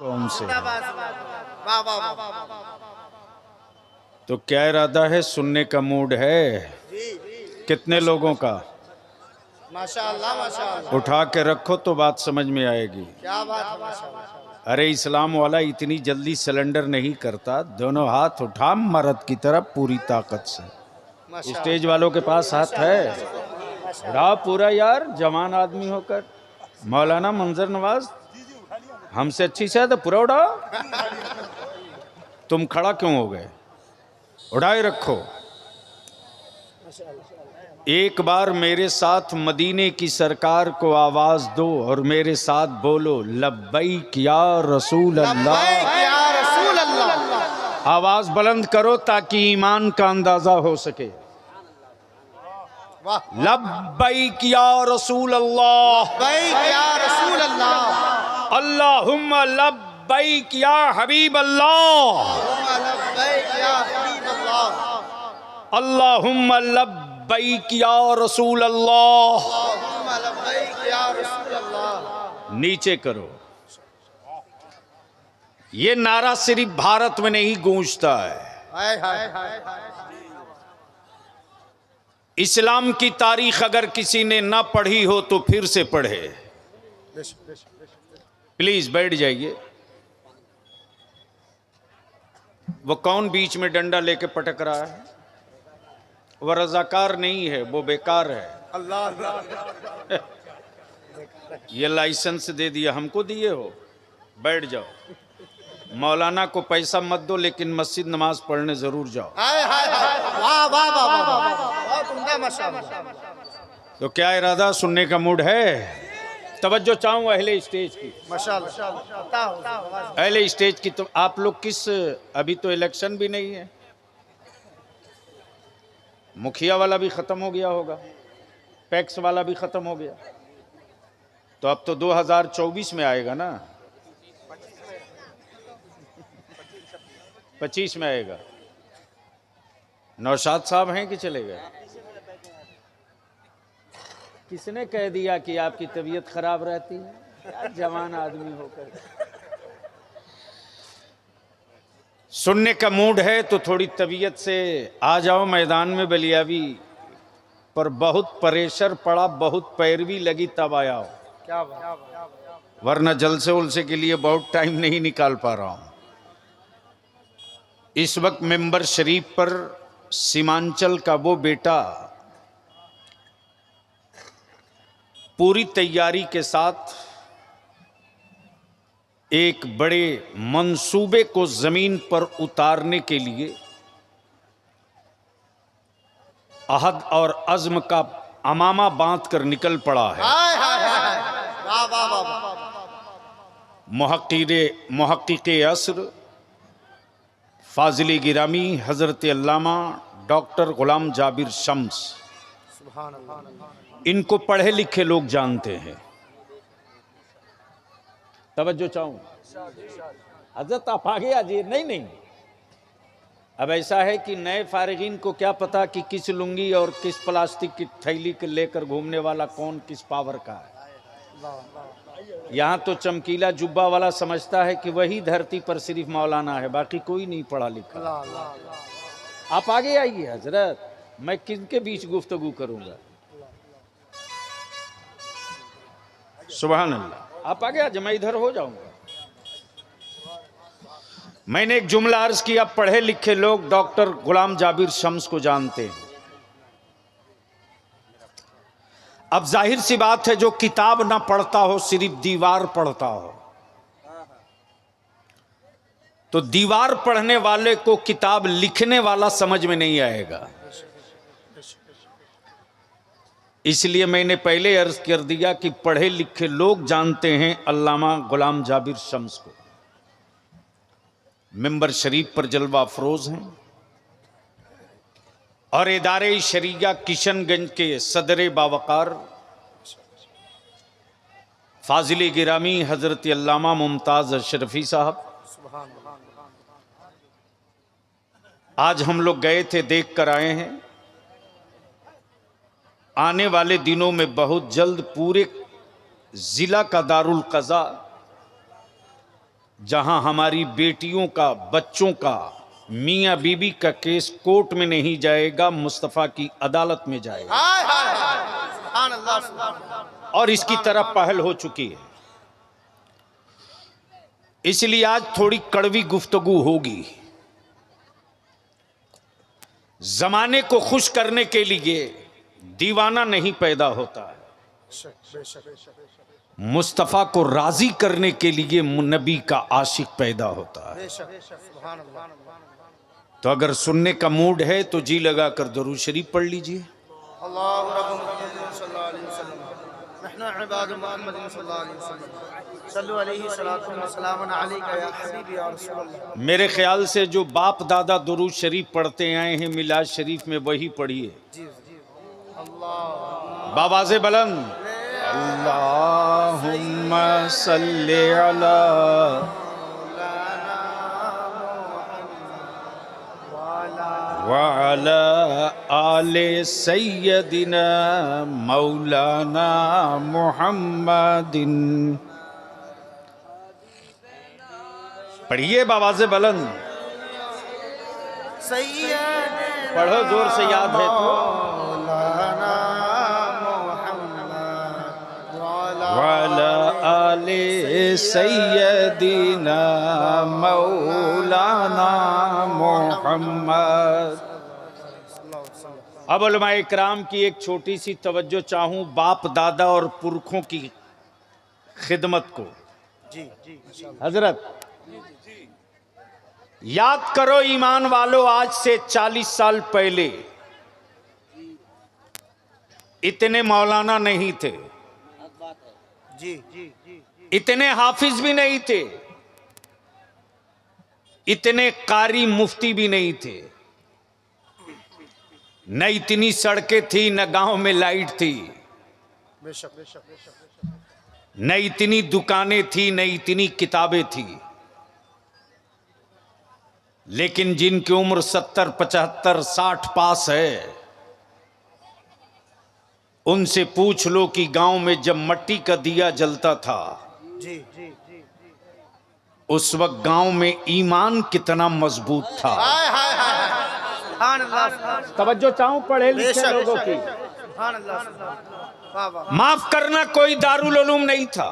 कौन से वाह वाह वाह तो क्या इरादा है? सुनने का मूड है? कितने लोगों का? माशाअल्लाह माशाअल्लाह, उठा के रखो तो बात समझ में आएगी। क्या बात है माशाअल्लाह। अरे इस्लाम वाला इतनी जल्दी सिलेंडर नहीं करता। दोनों हाथ उठा मर्द की तरफ पूरी ताकत से। स्टेज वालों के पास हाथ है? उड़ा पूरा यार, जवान आदमी होकर। मौलाना मंजर नवाज हमसे अच्छी से है तो पूरा उड़ाओ। तुम खड़ा क्यों हो गए? उड़ाए रखो। एक बार मेरे साथ मदीने की सरकार को आवाज दो और मेरे साथ बोलो, लब्बैक या रसूल अल्लाह। या रसूल अल्लाह। आवाज बुलंद करो ताकि ईमान का अंदाजा हो सके। वाह लब्बैक या रसूल अल्लाह, या रसूल अल्लाह। अल्लाहुम्मा लब्बैक या हबीब अल्लाह, या हबीब अल्लाह। अल्लाहुम्मा लब्बैक या रसूल अल्लाह। या रसूल अल्लाह। नीचे करो। ये नारा सिर्फ भारत में नहीं गूंजता है, हाय हाय। इस्लाम की तारीख अगर किसी ने ना पढ़ी हो तो फिर से पढ़े। प्लीज बैठ जाइए। वो कौन बीच में डंडा लेके पटक रहा है? वो रजाकार नहीं है, वो बेकार है। अल्लाह ये लाइसेंस दे दिया, हमको दिए हो। बैठ जाओ। मौलाना को पैसा मत दो, लेकिन मस्जिद नमाज पढ़ने जरूर जाओ। हाय हाय हाय। वाह वाह वाह वाह, बहुत उम्दा माशाअल्लाह। तो क्या इरादा? सुनने का मूड है? तवज्जो चाहूँ अहले स्टेज की। माशाअल्लाह। अहले स्टेज की। तो आप लोग किस, अभी तो इलेक्शन भी नहीं है, मुखिया वाला भी खत्म हो गया होगा, पैक्स वाला भी खत्म हो गया, तो अब तो 2024 में आएगा ना, 25 में आएगा। नौशाद साहब हैं कि चले गए? किसने कह दिया कि आपकी तबीयत खराब रहती है? क्या जवान आदमी होकर। सुनने का मूड है तो थोड़ी तबीयत से आ जाओ मैदान में बलियावी, पर बहुत प्रेशर पड़ा, बहुत पैरवी लगी तब आया हो, क्या बात। वरना जलसे उलसे के लिए बहुत टाइम नहीं निकाल पा रहा हूं। इस वक्त मेंबर शरीफ पर सीमांचल का वो बेटा पूरी तैयारी के साथ एक बड़े मंसूबे को जमीन पर उतारने के लिए अहद और अज़्म का अमामा बांध कर निकल पड़ा है। हाय हाय हाय। वाह वाह वाह। मुहक्किक़े असर फाजिल गिरामी हजरत अल्लामा डॉक्टर गुलाम जाबिर शम्स, सुभान अल्लाह। इनको पढ़े लिखे लोग जानते हैं। तवज्जो चाहूं। हजरत आप आगे आ जाइए। नहीं, अब ऐसा है कि नए फारिगीन को क्या पता कि किस लुंगी और किस प्लास्टिक की थैली के लेकर घूमने वाला कौन किस पावर का है। यहाँ तो चमकीला जुब्बा वाला समझता है कि वही धरती पर सिर्फ मौलाना है, बाकी कोई नहीं पढ़ा लिखा। आप आगे आइए हजरत, मैं किनके बीच गुफ्तगू करूंगा। सुभान अल्लाह। आप आगे आ जाए, मैं इधर हो जाऊंगा। मैंने एक जुमला अर्ज किया, पढ़े लिखे लोग डॉक्टर गुलाम जाबिर शम्स को जानते हैं। अब जाहिर सी बात है, जो किताब ना पढ़ता हो, सिर्फ दीवार पढ़ता हो, तो दीवार पढ़ने वाले को किताब लिखने वाला समझ में नहीं आएगा। इसलिए मैंने पहले अर्ज कर दिया कि पढ़े लिखे लोग जानते हैं अल्लामा गुलाम जाबिर शम्स को। मेंबर शरीफ पर जलवा अफरोज हैं और इदारे शरिया किशनगंज के सदर बावकार फाजिल गिरामी हजरत अल्लामा मुमताज अशरफी साहब, आज हम लोग गए थे, देख कर आए हैं। आने वाले दिनों में बहुत जल्द पूरे जिला का दारुल कज़ा जहां हमारी बेटियों का, बच्चों का, मियां बीबी का केस कोर्ट में नहीं जाएगा, मुस्तफा की अदालत में जाएगा। हाय हाय हाय सुभान अल्लाह सुभान अल्लाह। और इसकी तरफ पहल हो चुकी है। इसलिए आज थोड़ी कड़वी गुफ्तगू होगी। जमाने को खुश करने के लिए दीवाना नहीं पैदा होता है, मुस्तफा को राजी करने के लिए नबी का आशिक पैदा होता है। सुभान अल्लाह। तो अगर सुनने का मूड है तो जी लगा कर दरूद शरीफ पढ़ लीजिए। अल्लाहु रब्बुल मुहम्मद सल्लल्लाहु अलैहि वसल्लम नहनु इबादु मुहम्मद सल्लल्लाहु अलैहि वसल्लम सल्लु अलैहि सलातु व सलामुन अलैका या हबीबी या रसूल अल्लाह। मेरे ख्याल से जो बाप दादा दरूद शरीफ पढ़ते आए हैं मिलाद शरीफ में वही पढ़िए। जी जी अल्लाह बावाज़े बुलंद अल्लाहुम्मा सल्ली अला वअला आले सय्यदिना मौलाना मुहम्मदिन। पढ़िए बावाज़े बुलंद, सैयद पढ़ो जोर से याद है तो। मौलाना मुहम्मद वाला आले सैयदीना मौलाना मोहम्मद। अब उलमाए इकराम की एक छोटी सी तवज्जो चाहूं बाप दादा और पुरखों की खिदमत को। जी जी हजरत याद करो ईमान वालों, आज से 40 साल पहले इतने मौलाना नहीं थे, जी जी जी इतने हाफिज भी नहीं थे, इतने कारी मुफ्ती भी नहीं थे, न इतनी सड़कें थी, न गांव में लाइट थी, बेशक बेशक न इतनी दुकानें थी, न इतनी किताबें थी। लेकिन जिनकी उम्र 70, 75, 60 पास है, उनसे पूछ लो कि गांव में जब मिट्टी का दिया जलता था जी जी जी उस वक्त गांव में ईमान कितना मजबूत था। हाय हाय हाय सुभान अल्लाह तवज्जो चाहूं पढ़े लिखे लोगों की। सुभान अल्लाह वाह वाह माफ करना, कोई दारुल उलूम नहीं था।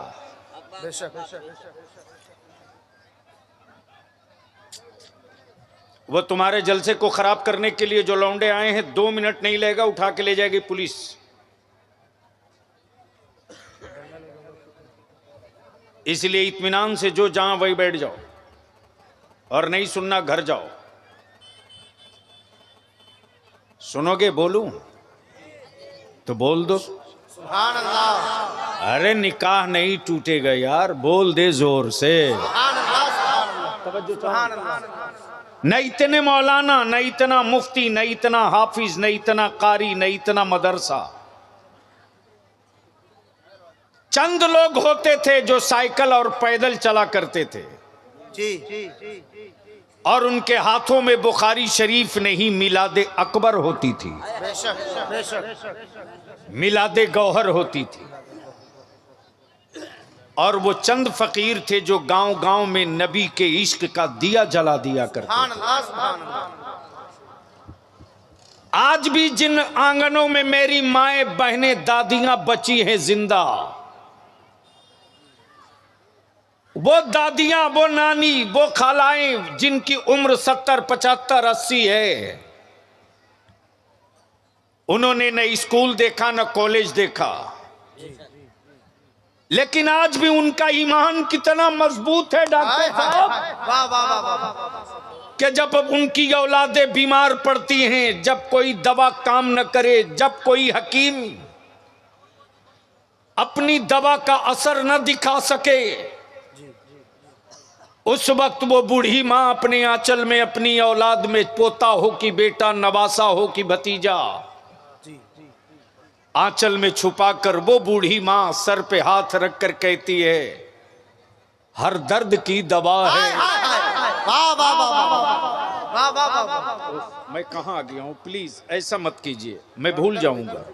बेशक वो तुम्हारे जलसे को खराब करने के लिए जो लौंडे आए हैं, 2 मिनट नहीं लगेगा, उठा के ले जाएगी पुलिस। इसलिए इत्मीनान से जो जहां वही बैठ जाओ, और नहीं सुनना घर जाओ। सुनोगे बोलूं तो बोल दो। सुभान अल्लाह अरे निकाह नहीं टूटेगा यार, बोल दे जोर से। सुभान अल्लाह सुभान अल्लाह। न इतने मौलाना, न इतना मुफ्ती, न इतना हाफिज, न इतना कारी, न इतना मदरसा। चंद लोग होते थे जो साइकिल और पैदल चला करते थे, जी जी जी और उनके हाथों में बुखारी शरीफ नहीं मिलादे अकबर होती थी, बेशक बेशक मिलादे गौहर होती थी। और वो चंद फकीर थे जो गांव गांव में नबी के इश्क का दिया जला दिया करते सुभान थे। अल्लाह सुभान अल्लाह। आज भी जिन आंगनों में मेरी माएं बहनें दादियां बची हैं जिंदा, वो दादियां, वो नानी, वो खालाएं जिनकी उम्र 70, 75, 80 है, उन्होंने न स्कूल देखा न कॉलेज देखा, लेकिन आज भी उनका ईमान कितना मजबूत है डॉक्टर साहब, वाह वाह वाह वाह कि जब उनकी औलादें बीमार पड़ती हैं, जब कोई दवा काम न करे, जब कोई हकीम अपनी दवा का असर न दिखा सके, उस वक्त वो बूढ़ी मां अपने आंचल में अपनी औलाद में, पोता हो कि बेटा, नवासा हो कि भतीजा, आंचल में छुपाकर वो बूढ़ी मां सर पे हाथ रख कर कहती है, हर दर्द की दवा है। वाह वाह वाह वाह वाह। मैं कहां आ गया हूं, प्लीज ऐसा मत कीजिए, मैं भूल जाऊंगा।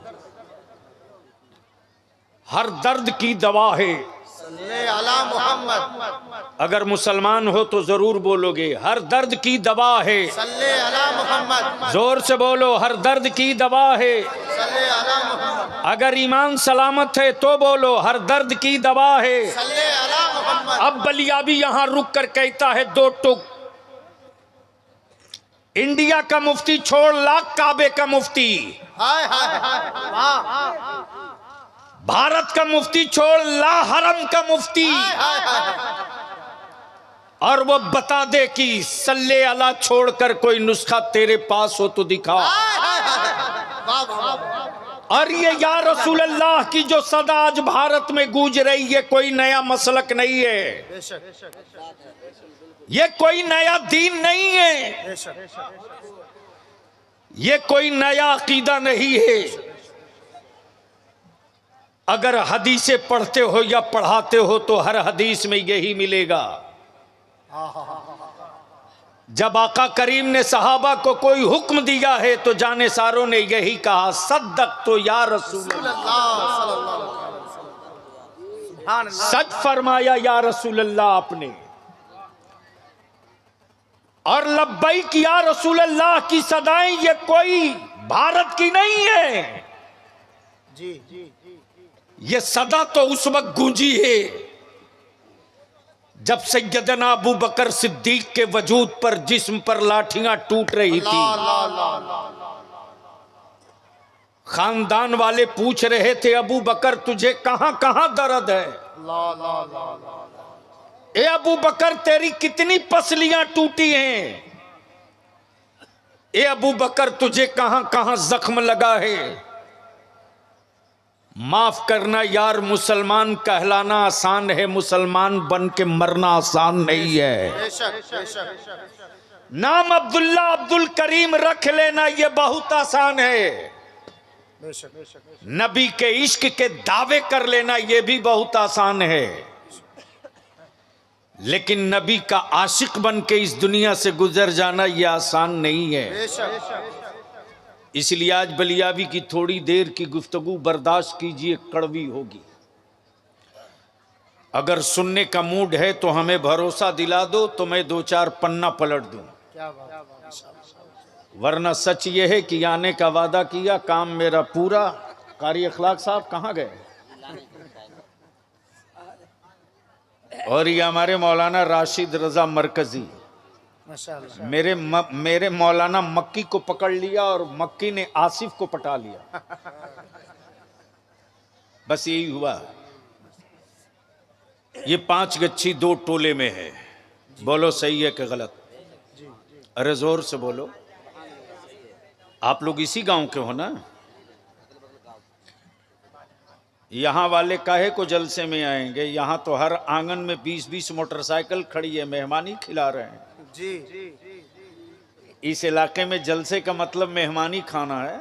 हर दर्द की दवा है सल्ले अला मोहम्मद। अगर मुसलमान हो तो जरूर बोलोगे, हर दर्द की दवा है। सल्ले अला मोहम्मद। जोर से बोलो, हर दर्द की दवा है। सल्ले अला मोहम्मद। अगर ईमान सलामत है तो बोलो, हर दर्द की दवा है। सल्ले अला मोहम्मद। अब बलियाबी यहां रुक कर कहता है दो टुक, इंडिया का मुफ्ती छोड़ लाख काबे का मुफ्ती, हाय हाय हाय वाह। भारत का मुफ्ती छोड़ ला हरम का मुफ्ती, हाय हाय। और वो बता दे कि सल्ले अला छोड़कर कोई नुस्खा तेरे पास हो तो दिखा। वाह वाह। और ये या रसूल अल्लाह की जो सदा आज भारत में गूंज रही है, कोई नया मसलक नहीं है, बेशक ये कोई नया दीन नहीं है, बेशक। ये कोई नया अकीदा नहीं है। अगर हदीसें पढ़ते हो या पढ़ाते हो तो हर हदीस में यही मिलेगा। जब आका करीम ने सहाबा को कोई हुक्म दिया है तो जाने सारों ने यही कहा, सद्दक तो या रसूल अल्लाह, सच फरमाया या रसूल अल्लाह आपने। और लब्बैक या रसूल अल्लाह की सदाएं ये कोई भारत की नहीं है, जी ये सदा तो उस वक्त गूंजी है जब सैयदना अबू बकर सिद्दीक के वजूद पर जिस्म पर लाठियां टूट रही थी। खानदान वाले पूछ रहे थे, अबू बकर तुझे कहां कहां दर्द है? ए अबू बकर तेरी कितनी पसलियां टूटी हैं? ए अबू बकर तुझे कहां कहां जख्म लगा है? माफ करना यार, मुसलमान कहलाना आसान है, मुसलमान बन के मरना आसान नहीं है। बेशक बेशक। नाम अब्दुल्ला अब्दुल करीम रख लेना ये बहुत आसान है, बेशक। नबी के इश्क के दावे कर लेना ये भी बहुत आसान है, लेकिन नबी का आशिक बन के इस दुनिया से गुजर जाना ये आसान नहीं है। बेशक। इसलिए आज बलियाबी की थोड़ी देर की गुफ्तगू बर्दाश्त कीजिए, कड़वी होगी। अगर सुनने का मूड है तो हमें भरोसा दिला दो तो मैं दो चार पन्ना पलट दूं, क्या बात। वरना सच ये है कि आने का वादा किया, काम मेरा पूरा। कारी अखलाक साहब कहाँ गए? और ये हमारे मौलाना राशिद रजा मरकजी, माशाअल्लाह। मेरे मौलाना मक्की को पकड़ लिया और मक्की ने आसिफ को पटा लिया। बस यही हुआ। ये 5 गच्छी 2 टोले में है, बोलो सही है कि गलत? अरे जोर से बोलो। आप लोग इसी गांव के हो ना? यहाँ वाले काहे को जलसे में आएंगे? यहाँ तो हर आंगन में 20-20 मोटरसाइकिल खड़ी है, मेहमानी खिला रहे हैं। जी। इस इलाके में जलसे का मतलब मेहमानी खाना है।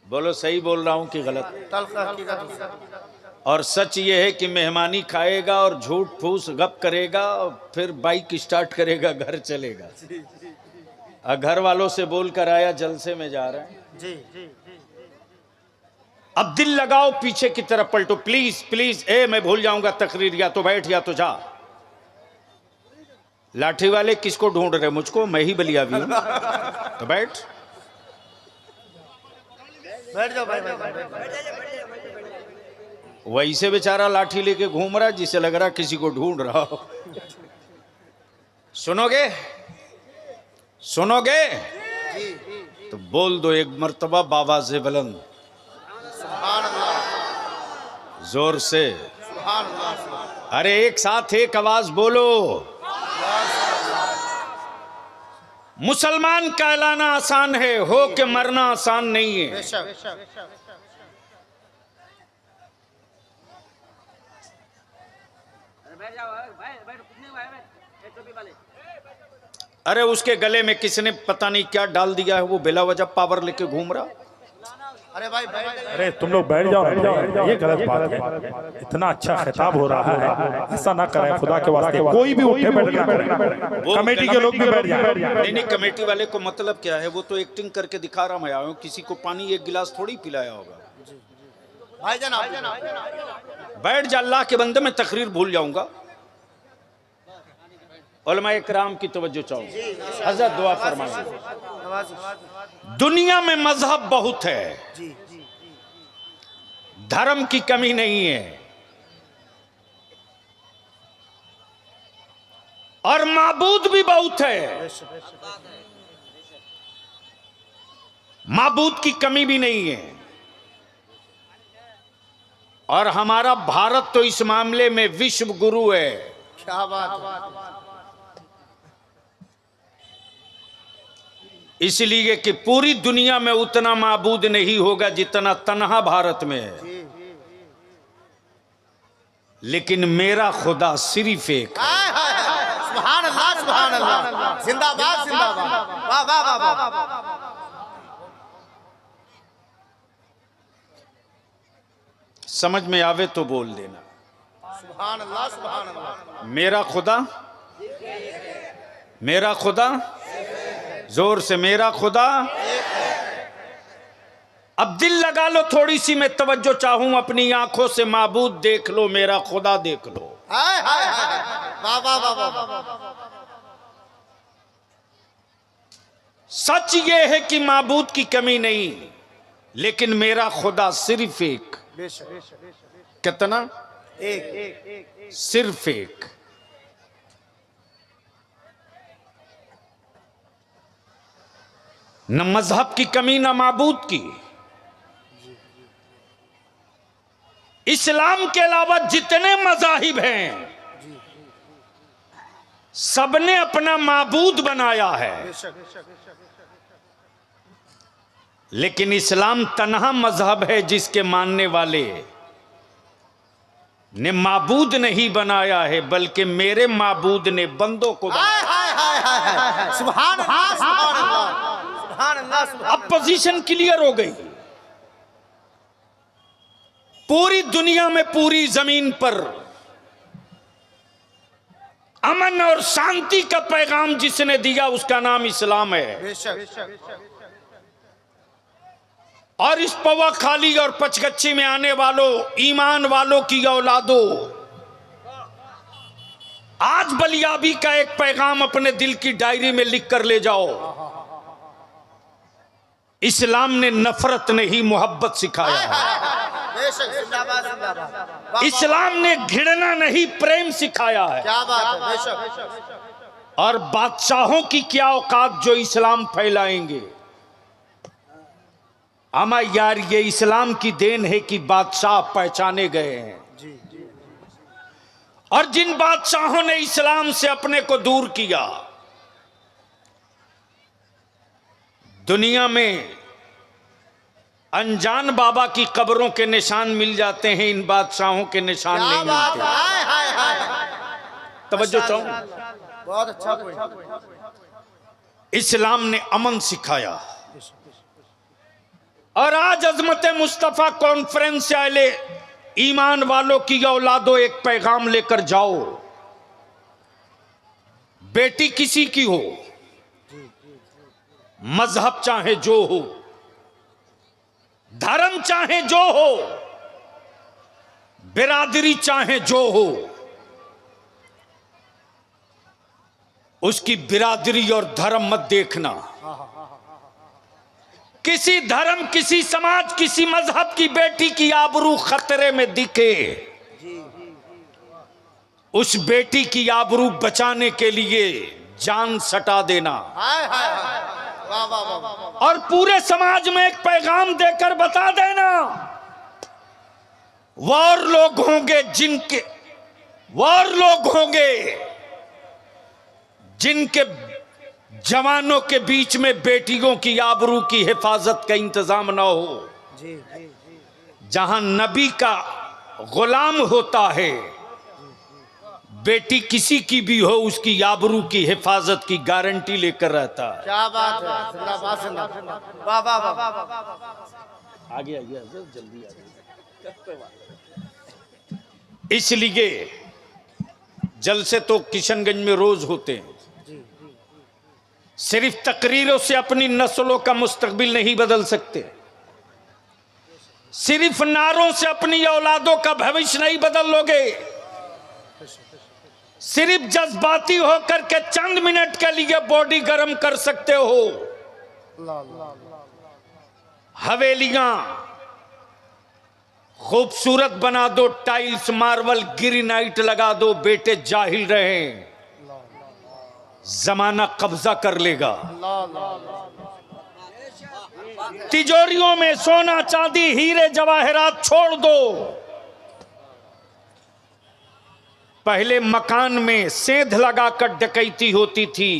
बोलो सही बोल रहा हूं कि गलत? तल्ख हकीकत। और सच ये है कि मेहमानी खाएगा और झूठ फूस गप करेगा और फिर बाइक स्टार्ट करेगा, घर चलेगा। घर वालों से बोल कर आया जलसे में जा रहे हैं। जी। अब दिल लगाओ, पीछे की तरफ पलटो प्लीज प्लीज। मैं भूल जाऊंगा तकरीर, या तो बैठ या तो जा। लाठी वाले किसको ढूंढ रहे? मुझको? मैं ही बलियाबी हूं। तो बैठ जाओ भाई। वैसे बेचारा लाठी लेके घूम रहा जिसे लग रहा किसी को ढूंढ रहा हो। सुनोगे सुनोगे तो बोल दो एक मर्तबा बाबा से बुलंद, सुभान अल्लाह। जोर से। सुभान अल्लाह। अरे एक साथ एक आवाज बोलो। मुसलमान कहलाना आसान है, हो के मरना आसान नहीं है। बेशक। अरे उसके गले में किसने पता नहीं क्या डाल दिया है, वो बेला वजह पावर लेके घूम रहा। अरे भाई अरे तुम लोग बैठ जाओ, ये गलत बात है। इतना अच्छा खिताब हो रहा है, ऐसा ना करें खुदा के वास्ते। कोई भी उठे बैठ जाए, कमेटी के लोग भी बैठ जाए। नहीं, कमेटी वाले को मतलब क्या है? वो तो एक्टिंग करके दिखा रहा। मैं आया हूं, किसी को पानी एक गिलास थोड़ी पिलाया होगा। भाईजान बैठ जा अल्लाह के बंदे, मैं तकरीर भूल जाऊंगा। उलमाए किराम की तवज्जो चाहूंगा। हजरत दुआ फरमाएं। दुनिया में मजहब बहुत है, धर्म की कमी नहीं है, और माबूद भी बहुत है, माबूद की कमी भी नहीं है। और हमारा भारत तो इस मामले में विश्व गुरु है। क्या बात है। इसलिए कि पूरी दुनिया में उतना माबूद नहीं होगा जितना तन्हा भारत में है, लेकिन मेरा खुदा सिर्फ एक है। सुभान अल्लाह, सुभान अल्लाह, जिंदाबाद जिंदाबाद, वाह वाह वाह वाह। समझ में आवे तो बोल देना सुभान अल्लाह, सुभान अल्लाह। मेरा खुदा, मेरा खुदा, जोर से मेरा खुदा। अब दिल लगा लो थोड़ी सी, मैं तवज्जो चाहूं, अपनी आंखों से माबूद देख लो, मेरा खुदा देख लो। हाय हाय हाय, वाह वाह वाह वाह। सच ये है कि माबूद की कमी नहीं, लेकिन मेरा खुदा सिर्फ एक। कितना? एक। सिर्फ एक। न मजहब की कमी न माबूद की। इस्लाम के अलावा जितने मजाहिब हैं, सबने अपना माबूद बनाया है, लेकिन इस्लाम तन्हा मजहब है जिसके मानने वाले ने माबूद नहीं बनाया है, बल्कि मेरे माबूद ने बंदों को बनाया। हाय हाय हाय हाय, सुभान अल्लाह, सुभान अल्लाह, सुभान अल्लाह। अब पोजीशन क्लियर हो गई। पूरी दुनिया में, पूरी जमीन पर अमन और शांति का पैगाम जिसने दिया उसका नाम इस्लाम है। बेशक। और इस पवा खाली और पचगच्छी में आने वालों, ईमान वालों की औलादों, आज बलियाबी का एक पैगाम अपने दिल की डायरी में लिख कर ले जाओ। इस्लाम ने नफरत नहीं, मोहब्बत सिखाया है। बेशक, जिंदाबाद जिंदाबाद। इस्लाम ने घृणा नहीं, प्रेम सिखाया है। क्या बात है। बेशक। और बादशाहों की क्या औकात जो इस्लाम फैलाएंगे। अमा यार, ये इस्लाम की देन है कि बादशाह पहचाने गए हैं। और जिन बादशाहों ने इस्लाम से अपने को दूर किया, दुनिया में अनजान बाबा की कब्रों के निशान मिल जाते हैं, इन बादशाहों के निशान नहीं मिलते। हाय हाय हाय, तवज्जो चाहूं। बहुत अच्छा पॉइंट। इस्लाम ने अमन सिखाया। और आज अजमत मुस्तफा कॉन्फ्रेंस से आए ईमान वालों की औलादों, एक पैगाम लेकर जाओ। बेटी किसी की हो, मजहब चाहे जो हो, धर्म चाहे जो हो, बिरादरी चाहे जो हो, उसकी बिरादरी और धर्म मत देखना। किसी धर्म, किसी समाज, किसी मजहब की बेटी की आबरू खतरे में दिखे, उस बेटी की आबरू बचाने के लिए जान सटा देना। हाय हाय हाय, वाह वाह वाह। और पूरे समाज में एक पैगाम देकर बता देना, और लोग होंगे जिनके जवानों के बीच में बेटियों की आबरू की हिफाजत का इंतजाम ना हो। जहां नबी का गुलाम होता है, बेटी किसी की भी हो, उसकी आबरू की हिफाजत की गारंटी लेकर रहता है। क्या बात है। जिंदाबाद जिंदाबाद, वाह वाह वाह। आगे जल्दी आगे। इसलिए जलसे तो किशनगंज में रोज होते हैं। सिर्फ तकरीरों से अपनी नस्लों का मुस्तकबिल नहीं बदल सकते। सिर्फ नारों से अपनी औलादों का भविष्य नहीं बदल लोगे। सिर्फ जज्बाती होकर के चंद मिनट के लिए बॉडी गर्म कर सकते हो। हवेलियां खूबसूरत बना दो, टाइल्स मार्बल ग्रेनाइट लगा दो, बेटे जाहिल रहे, जमाना कब्जा कर लेगा। तिजोरियों में सोना चांदी हीरे जवाहरात छोड़ दो। पहले मकान में सेंध लगाकर डकैती होती थी,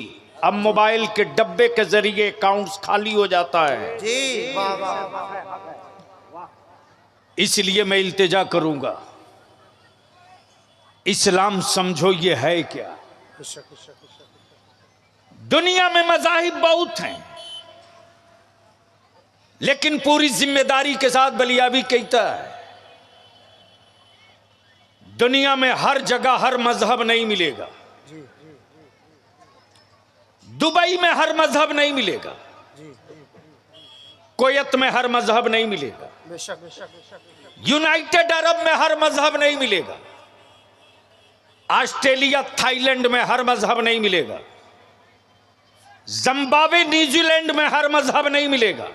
अब मोबाइल के डब्बे के जरिए अकाउंट्स खाली हो जाता है। जी वाह वाह। इसलिए मैं इल्तिजा करूंगा, इस्लाम समझो ये है क्या। दुनिया में मज़ाहिब बहुत हैं, लेकिन पूरी जिम्मेदारी के साथ बलियाबी कहता है, दुनिया में हर जगह हर मजहब नहीं मिलेगा। दुबई में हर मजहब नहीं मिलेगा, कुवैत में हर मजहब नहीं मिलेगा, यूनाइटेड अरब में हर मजहब नहीं मिलेगा, ऑस्ट्रेलिया थाईलैंड में हर मजहब नहीं मिलेगा, जिम्बाब्वे न्यूजीलैंड में हर मजहब नहीं मिलेगा,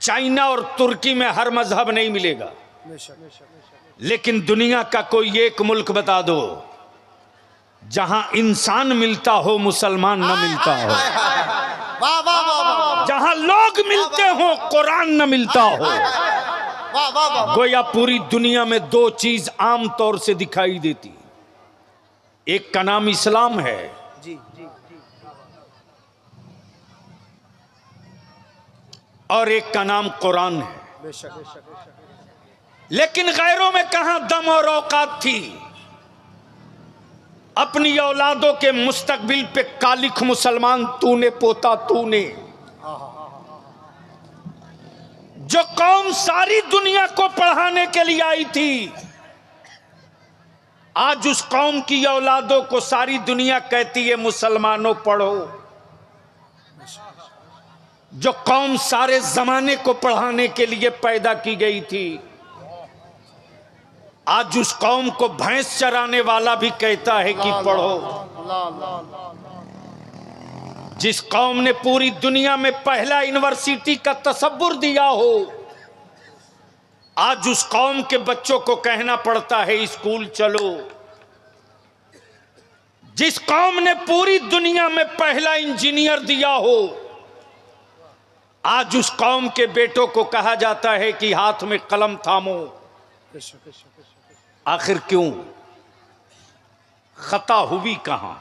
चाइना और तुर्की में हर मजहब नहीं मिलेगा। लेकिन दुनिया का कोई एक मुल्क बता दो जहां इंसान मिलता हो, मुसलमान न मिलता हो, वाह वाह वाह। जहां लोग मिलते हो, कुरान न मिलता हो। वाह वाह वाह। गोया पूरी दुनिया में दो चीज आम तौर से दिखाई देती, एक का नाम इस्लाम है, जी जी और एक का नाम कुरान है। बेशक। लेकिन गैरों में कहां दम और औकात थी। अपनी औलादों के मुस्तकबिल पे कालिख मुसलमान तूने पोता तूने। जो कौम सारी दुनिया को पढ़ाने के लिए आई थी, आज उस कौम की औलादों को सारी दुनिया कहती है मुसलमानों पढ़ो। जो कौम सारे जमाने को पढ़ाने के लिए पैदा की गई थी, आज उस कौम को भैंस चराने वाला भी कहता है कि पढ़ो। जिस कौम ने पूरी दुनिया में पहला यूनिवर्सिटी का तसव्वुर दिया हो, आज उस कौम के बच्चों को कहना पड़ता है स्कूल चलो। जिस कौम ने पूरी दुनिया में पहला इंजीनियर दिया हो, आज उस कौम के बेटों को कहा जाता है कि हाथ में कलम थामो। आखिर क्यों? खता हुई कहां,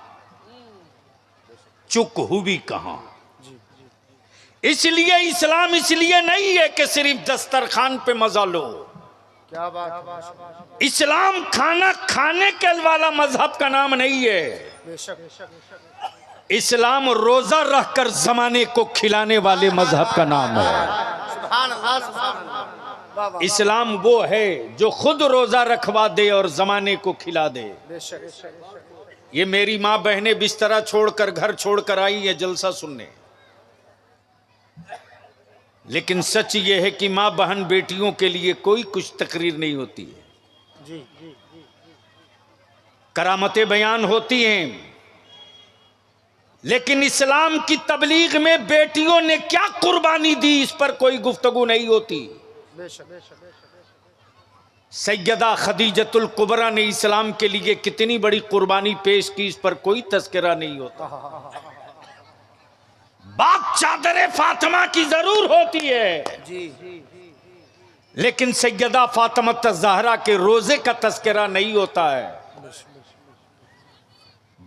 चुक हुई कहां? इसलिए इस्लाम इसलिए नहीं है कि सिर्फ दस्तरखान पे मजा लो। क्या बात। इस्लाम खाना खाने के वाला मजहब का नाम नहीं है। बेशक। इस्लाम रोजा रखकर जमाने को खिलाने वाले मजहब का नाम है। सुभान अल्लाह सुभान अल्लाह। वाह वाह। इस्लाम वो है जो खुद रोजा रखवा दे और जमाने को खिला दे। बेशक। ये मेरी माँ बहनें बिस्तरा छोड़कर घर छोड़कर आई है जलसा सुनने, लेकिन सच ये है कि माँ बहन बेटियों के लिए कोई कुछ तकरीर नहीं होती है। जी करामतें बयान होती हैं, लेकिन इस्लाम की तबलीग में बेटियों ने क्या कुर्बानी दी, इस पर कोई गुफ्तगू नहीं होती। बेशक। सैयदा खदीजतुल कुबरा ने इस्लाम के लिए कितनी बड़ी कुर्बानी पेश की, इस पर कोई तस्करा नहीं होता। बात चादर फातिमा की जरूर होती है, जी लेकिन सैयदा फातिमा ज़हरा के रोजे का तस्करा नहीं होता है।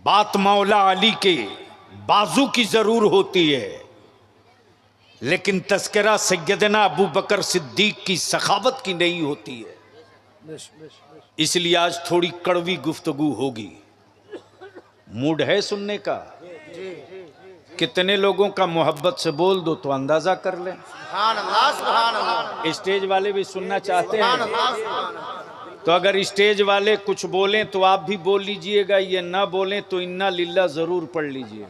बात मौला अली के बाजू की जरूर होती है, लेकिन तस्करा सैयदना अबू बकर सिद्दीक की सखावत की नहीं होती है। इसलिए आज थोड़ी कड़वी गुफ्तगू होगी। मूड है सुनने का? कितने लोगों का मोहब्बत से बोल दो तो अंदाजा कर लें। सुभान अल्लाह सुभान अल्लाह। स्टेज वाले भी सुनना चाहते सुभान हैं, अल्लाह सुभान अल्लाह। तो अगर स्टेज वाले कुछ बोलें तो आप भी बोल लीजिएगा, ये ना बोलें तो इन्ना लिल्ला जरूर पढ़ लीजिएगा।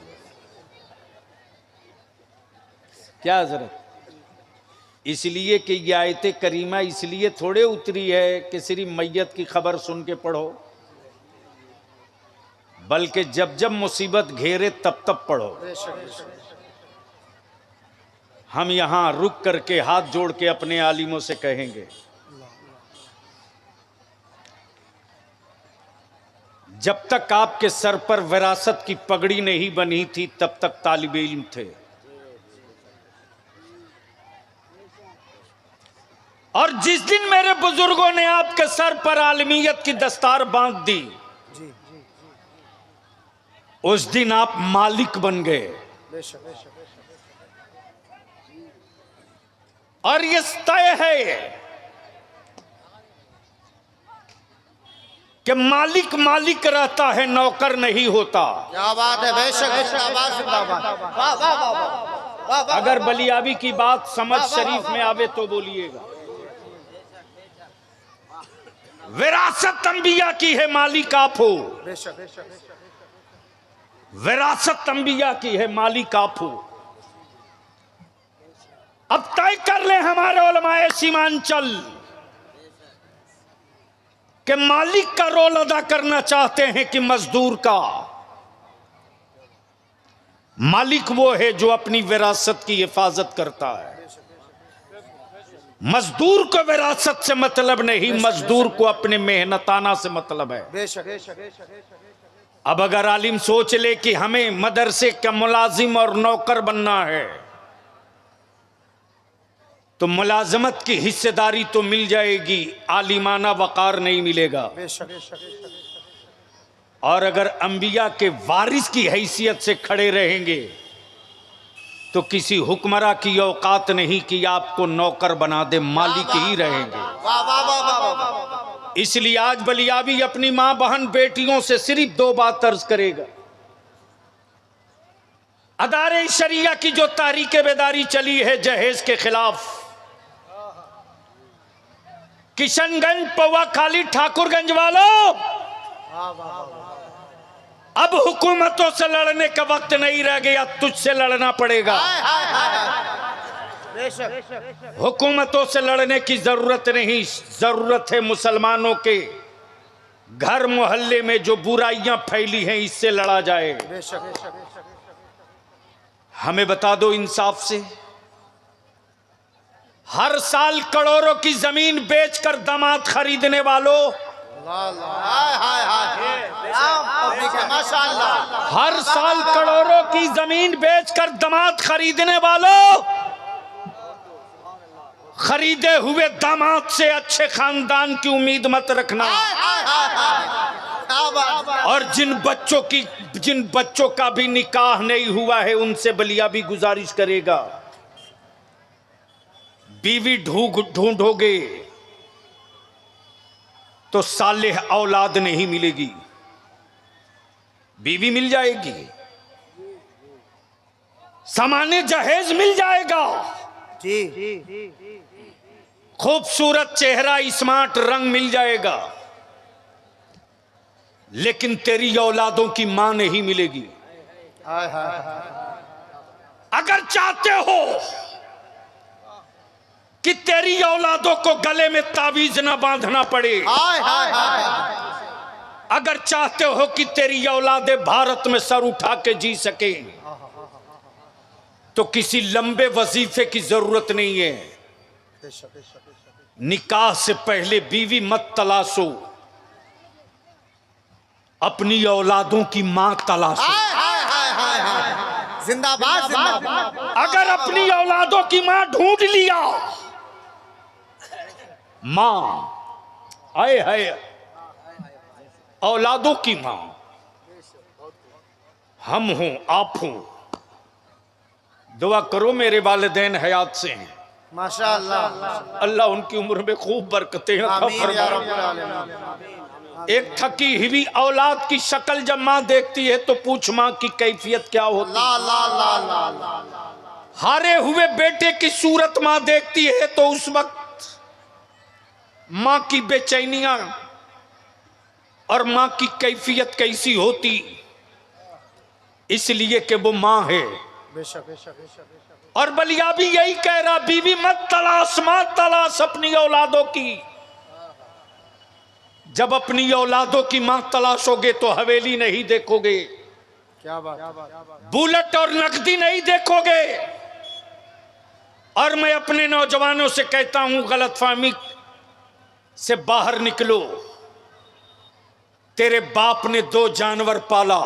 क्या हजरत? इसलिए कि ये आयत करीमा इसलिए थोड़े उतरी है कि सिर्फ मैयत की खबर सुन के पढ़ो, बल्कि जब जब मुसीबत घेरे तब तब पढ़ो। हम यहां रुक करके हाथ जोड़ के अपने आलिमों से कहेंगे, जब तक आपके सर पर विरासत की पगड़ी नहीं बनी थी तब तक तालिबे इल्म थे, और जिस दिन मेरे बुजुर्गों ने आपके सर पर आलमियत की दस्तार बांध दी, उस दिन आप मालिक बन गए। और ये तय है कि मालिक मालिक रहता है, नौकर नहीं होता। क्या बात है, बेशक अगर बलियाबी की बात समझ शरीफ में आवे तो बोलिएगा। विरासत अंबिया की है, मालिक आप हो। विरासत अंबिया की है, मालिक आप हो। अब तय कर ले हमारे उलमाए सीमांचल कि मालिक का रोल अदा करना चाहते हैं कि मजदूर का। मालिक वो है जो अपनी विरासत की हिफाजत करता है। मजदूर को विरासत से मतलब नहीं, मजदूर को अपने मेहनताना से मतलब है। अब अगर आलिम सोच ले कि हमें मदरसे का मुलाजिम और नौकर बनना है, तो मुलाजमत की हिस्सेदारी तो मिल जाएगी, आलिमाना वकार नहीं मिलेगा। और अगर अंबिया के वारिस की हैसियत से खड़े रहेंगे तो किसी हुक्मरा की औकात नहीं कि आपको नौकर बना दे, मालिक ही रहेंगे। इसलिए आज बलियाबी अपनी मां बहन बेटियों से सिर्फ दो बात अर्ज करेगा। अदारे शरिया की जो तारीके बेदारी चली है जहेज के खिलाफ, किशनगंज, पवा खाली, ठाकुरगंज वालों, अब हुकूमतों से लड़ने का वक्त नहीं रह गया, तुझसे लड़ना पड़ेगा। हुकूमतों से लड़ने की जरूरत नहीं, जरूरत है मुसलमानों के घर मोहल्ले में जो बुराइयां फैली हैं, इससे लड़ा जाए। हमें बता दो इंसाफ से, हर साल करोड़ों की जमीन बेचकर दामाद खरीदने वालों, हर साल करोड़ों की जमीन बेचकर दामाद खरीदने वालों, खरीदे हुए दामाद से अच्छे खानदान की उम्मीद मत रखना। और जिन बच्चों का भी निकाह नहीं हुआ है, उनसे बलियाबी गुजारिश करेगा, बीवी ढूंढोगे तो सालेह औलाद नहीं मिलेगी, बीवी मिल जाएगी, सामान्य जहेज मिल जाएगा, खूबसूरत चेहरा, स्मार्ट रंग मिल जाएगा, लेकिन तेरी औलादों की मां नहीं मिलेगी। अगर चाहते हो कि तेरी औलादों को गले में तावीज ना बांधना पड़े, अगर चाहते हो कि तेरी औलादे भारत में सर उठा के जी सके, तो किसी लंबे वजीफे की जरूरत नहीं है। निकाह से पहले बीवी मत तलाशो, अपनी औलादों की मां तलाशो। जिंदाबाद, जिंदाबाद। अगर अपनी औलादों की मां ढूंढ लिया, मां आए है औलादों की मां, हम हूं, आप हूं, दुआ करो मेरे वालिदैन हयात से हैं, माशाअल्लाह, अल्लाह उनकी उम्र में खूब बरकतें अता फरमाए। एक थकी हुई औलाद की शक्ल जब मां देखती है तो पूछ मां की कैफियत क्या होती है। हारे हुए बेटे की सूरत मां देखती है तो उस वक्त मां की बेचैनियां और मां की कैफियत कैसी होती, इसलिए कि वो मां है। बेशक और बलिया भी यही कह रहा, बीवी मत तलाश अपनी औलादों की। जब अपनी औलादों की मां तलाशोगे तो हवेली नहीं देखोगे, क्या बात, बुलेट और नकदी नहीं देखोगे। और मैं अपने नौजवानों से कहता हूं, गलतफहमी से बाहर निकलो। तेरे बाप ने 2 जानवर पाला,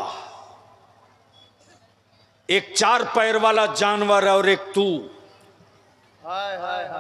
एक 4 पैर वाला जानवर और एक तू। हाय हाय हाय।